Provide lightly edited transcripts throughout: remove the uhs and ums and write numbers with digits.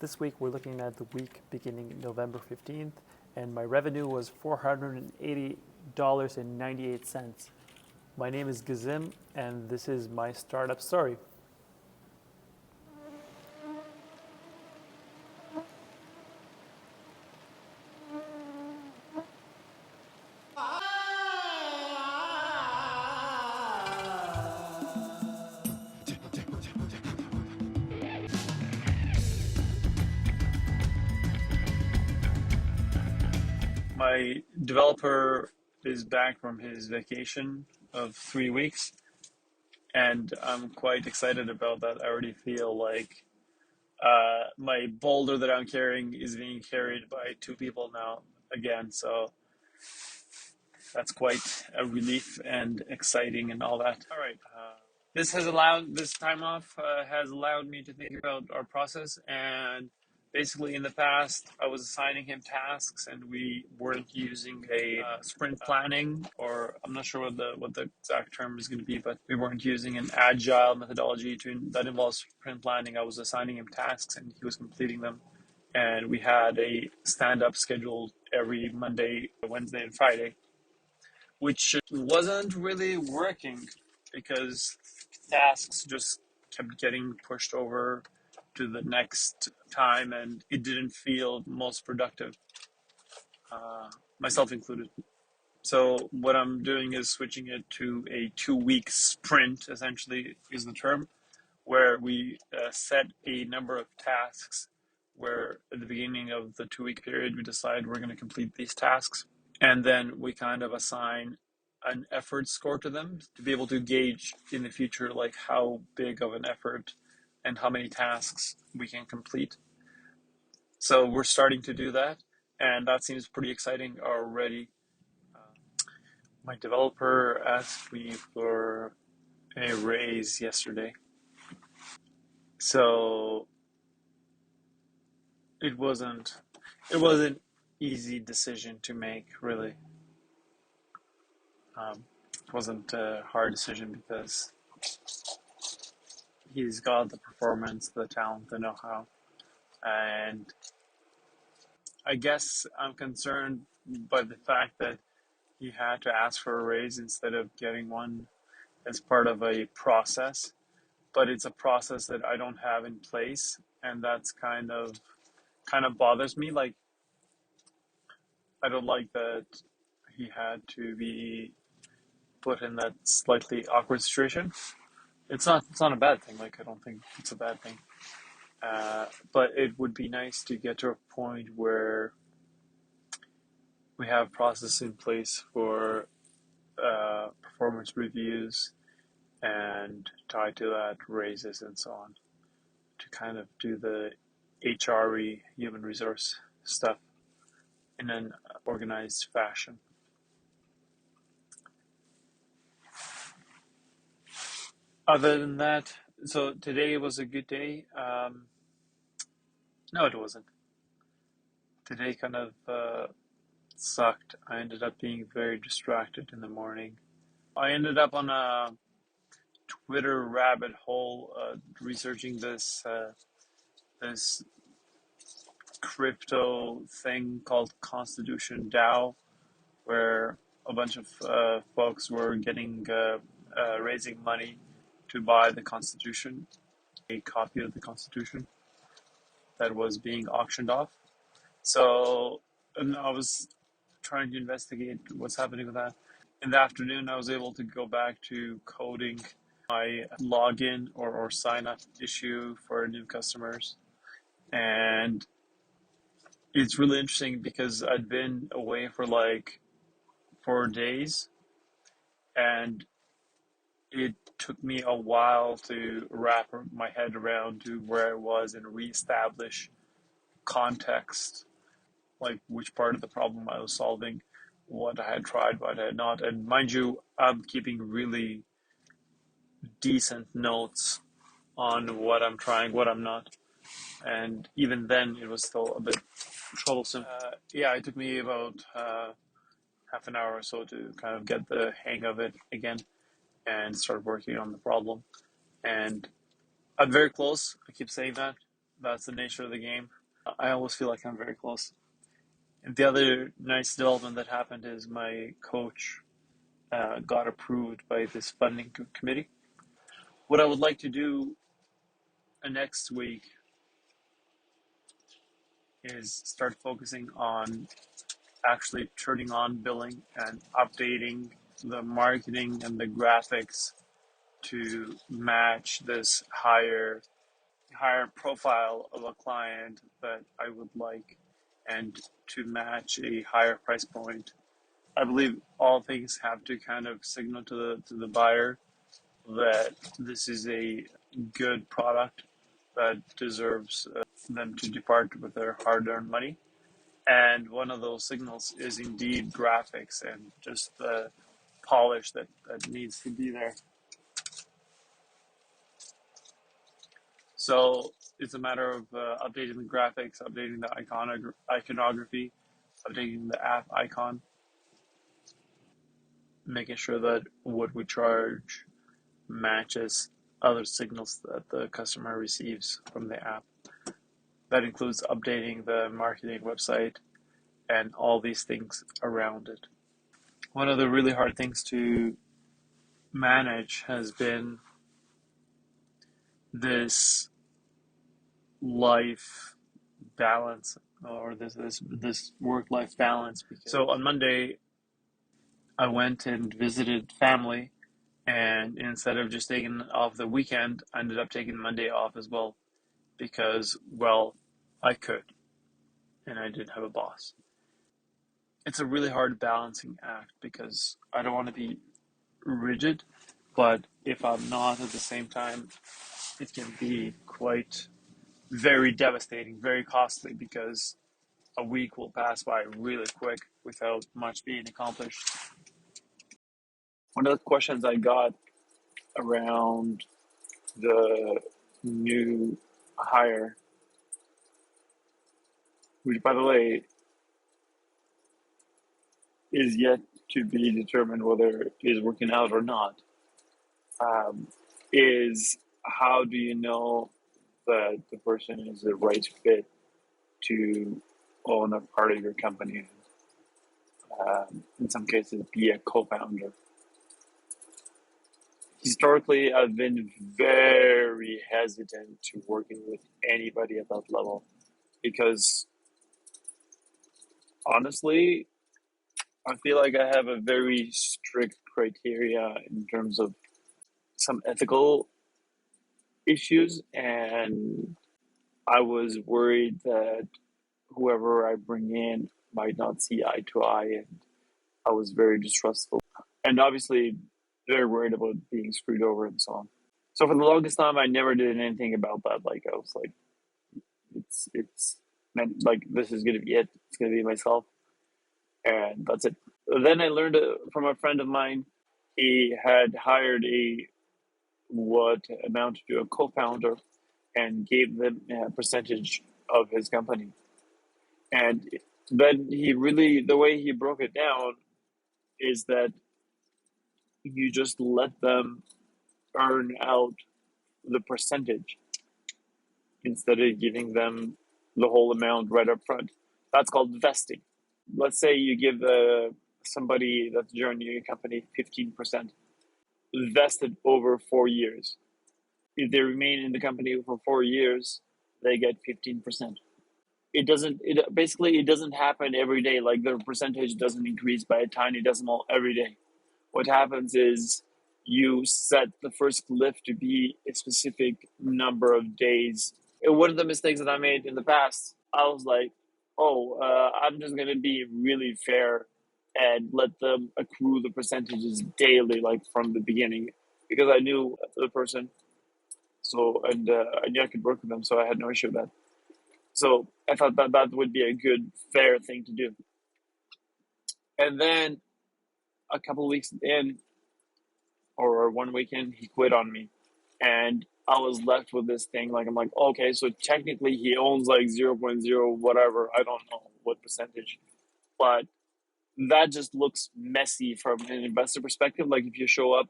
This week we're looking at the week beginning November 15th, and my revenue was $480.98. My name is Gazim, and this is my startup story. My developer is back from his vacation of 3 weeks, and I'm quite excited about that. I already feel like my boulder that I'm carrying is being carried by two people now again, so that's quite a relief and exciting and all that. All right. This time off has allowed me to think about our process, and basically in the past I was assigning him tasks and we weren't using a sprint planning, or I'm not sure what the exact term is going to be, but we weren't using an agile methodology that involves sprint planning. I was assigning him tasks and he was completing them, and we had a stand-up scheduled every Monday, Wednesday, and Friday, which wasn't really working because tasks just kept getting pushed over to the next time, and it didn't feel most productive, myself included. So what I'm doing is switching it to a 2 week sprint, essentially is the term, where we set a number of tasks where at the beginning of the 2 week period we decide we're going to complete these tasks, and then we kind of assign an effort score to them to be able to gauge in the future like how big of an effort and how many tasks we can complete. So we're starting to do that, and that seems pretty exciting already. My developer asked me for a raise yesterday, so it wasn't easy decision to make, really. It wasn't a hard decision because he's got the performance, the talent, the know-how, and I guess I'm concerned by the fact that he had to ask for a raise instead of getting one as part of a process. But it's a process that I don't have in place, and that's kind of bothers me. Like, I don't like that he had to be put in that slightly awkward situation. It's not a bad thing. Like, I don't think it's a bad thing. But it would be nice to get to a point where we have process in place for performance reviews, and tied to that raises and so on, to kind of do the HRE, human resource stuff, in an organized fashion. Other than that, so today was a good day. No, it wasn't. Today kind of sucked. I ended up being very distracted in the morning. I ended up on a Twitter rabbit hole researching this crypto thing called Constitution DAO, where a bunch of folks were getting raising money to buy the Constitution, a copy of the Constitution that was being auctioned off. So, and I was trying to investigate what's happening with that. In the afternoon, I was able to go back to coding my login or sign up issue for new customers. And it's really interesting because I'd been away for like 4 days, and it took me a while to wrap my head around to where I was and reestablish context, like which part of the problem I was solving, what I had tried, what I had not. And mind you, I'm keeping really decent notes on what I'm trying, what I'm not. And even then, it was still a bit troublesome. Yeah, it took me about half an hour or so to kind of get the hang of it again and start working on the problem. And I'm very close. I keep saying that, That's the nature of the game. I always feel like I'm very close. And the other nice development that happened is my coach got approved by this funding committee. What I would like to do next week is start focusing on actually turning on billing and updating the marketing and the graphics to match this higher profile of a client that I would like, and to match a higher price point. I believe all things have to kind of signal to the buyer that this is a good product that deserves them to depart with their hard-earned money. And one of those signals is indeed graphics and just the polish that needs to be there. So it's a matter of updating the graphics, updating the iconography, updating the app icon, making sure that what we charge matches other signals that the customer receives from the app. That includes updating the marketing website and all these things around it. One of the really hard things to manage has been this life balance, or this work-life balance. So on Monday, I went and visited family, and instead of just taking off the weekend, I ended up taking Monday off as well because, well, I could, and I didn't have a boss. It's a really hard balancing act because I don't want to be rigid, but if I'm not at the same time, it can be quite very devastating, very costly, because a week will pass by really quick without much being accomplished. One of the questions I got around the new hire, which, by the way, is yet to be determined whether it is working out or not, is how do you know that the person is the right fit to own a part of your company? In some cases, be a co-founder. Historically, I've been very hesitant to working with anybody at that level because, honestly, I feel like I have a very strict criteria in terms of some ethical issues, and I was worried that whoever I bring in might not see eye to eye, and I was very distrustful, and obviously very worried about being screwed over and so on. So for the longest time, I never did anything about that. Like, I was like, it's meant, like, this is gonna be it. It's gonna be myself, and that's it. Then I learned from a friend of mine. He had hired what amounted to a co-founder and gave them a percentage of his company. And then the way he broke it down is that you just let them earn out the percentage instead of giving them the whole amount right up front. That's called vesting. Let's say you give somebody that's joining your company 15% vested over 4 years. If they remain in the company for 4 years, they get 15%. It doesn't happen every day. Like, the percentage doesn't increase by a tiny decimal every day. What happens is you set the first cliff to be a specific number of days. And one of the mistakes that I made in the past, I was like, I'm just going to be really fair and let them accrue the percentages daily, like from the beginning, because I knew the person. So, and I knew I could work with them, so I had no issue with that. So I thought that would be a good, fair thing to do. And then a couple of weeks in, or one weekend, he quit on me. And I was left with this thing. Like, I'm like, okay, so technically he owns like 0.0 whatever. I don't know what percentage. But that just looks messy from an investor perspective. Like, if you show up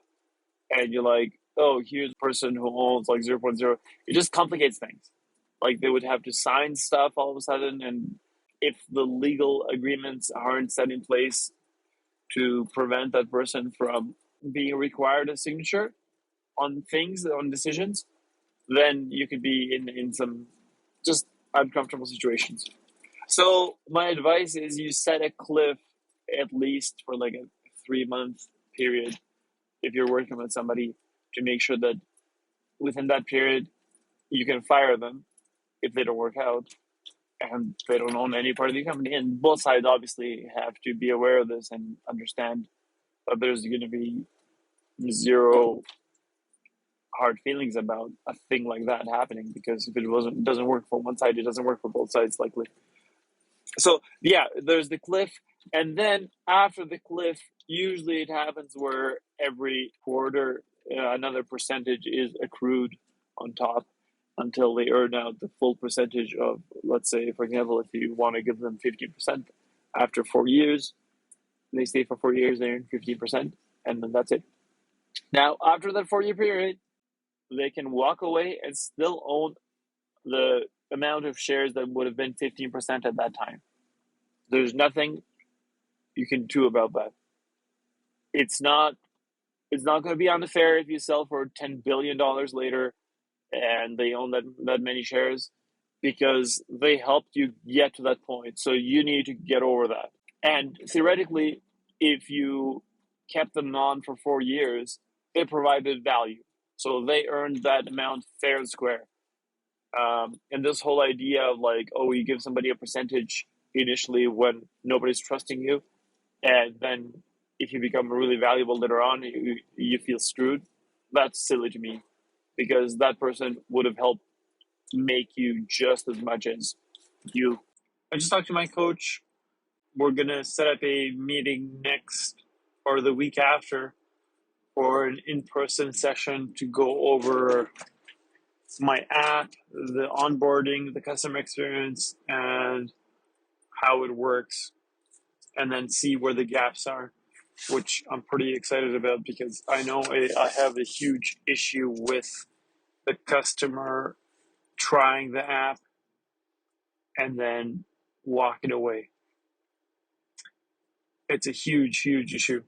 and you're like, oh, here's a person who owns like 0.0, it just complicates things. Like they would have to sign stuff all of a sudden, and if the legal agreements aren't set in place to prevent that person from being required a signature on things, on decisions, then you could be in some just uncomfortable situations. So my advice is you set a cliff at least for like a 3 month period if you're working with somebody, to make sure that within that period you can fire them if they don't work out and they don't own any part of the company. And both sides obviously have to be aware of this and understand that there's going to be zero hard feelings about a thing like that happening, because if it doesn't work for one side, it doesn't work for both sides likely. So yeah, there's the cliff, and then after the cliff, usually it happens where every quarter another percentage is accrued on top until they earn out the full percentage of, let's say, for example, if you want to give them 50% after 4 years, they stay for 4 years, they earn 15%, and then that's it. Now, after that 4 year period, they can walk away and still own the amount of shares that would have been 15% at that time. There's nothing you can do about that. It's not going to be unfair if you sell for $10 billion later and they own that many shares, because they helped you get to that point. So you need to get over that. And theoretically, if you kept them on for 4 years, they provided value. So they earned that amount fair and square. And this whole idea of like, oh, you give somebody a percentage initially when nobody's trusting you, and then if you become really valuable later on, you feel screwed. That's silly to me, because that person would have helped make you just as much as you. I just talked to my coach. We're going to set up a meeting next or the week after for an in-person session to go over my app, the onboarding, the customer experience, and how it works, and then see where the gaps are, which I'm pretty excited about, because I know I have a huge issue with the customer trying the app and then walking away. It's a huge, huge issue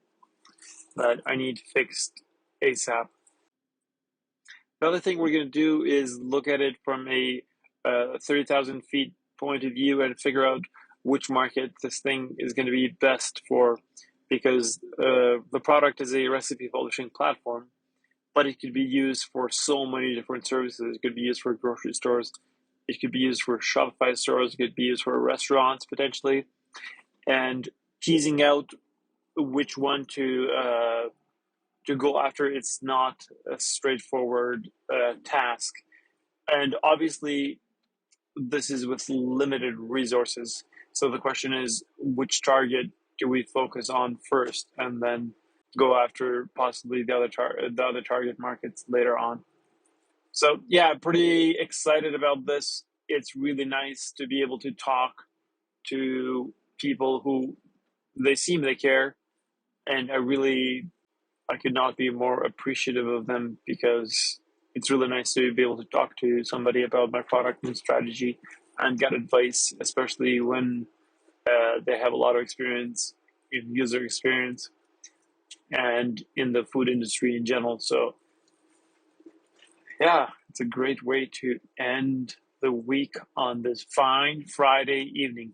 that I need fixed ASAP. The other thing we're going to do is look at it from a 30,000 feet point of view and figure out which market this thing is going to be best for, because the product is a recipe publishing platform, but it could be used for so many different services. It could be used for grocery stores. It could be used for Shopify stores. It could be used for restaurants potentially. And teasing out which one to go after, it's not a straightforward task. And obviously, this is with limited resources. So the question is, which target do we focus on first, and then go after possibly the other target markets later on. So yeah, pretty excited about this. It's really nice to be able to talk to people who they care, and I could not be more appreciative of them, because it's really nice to be able to talk to somebody about my product and strategy and get advice, especially when they have a lot of experience in user experience and in the food industry in general. So yeah, it's a great way to end the week on this fine Friday evening.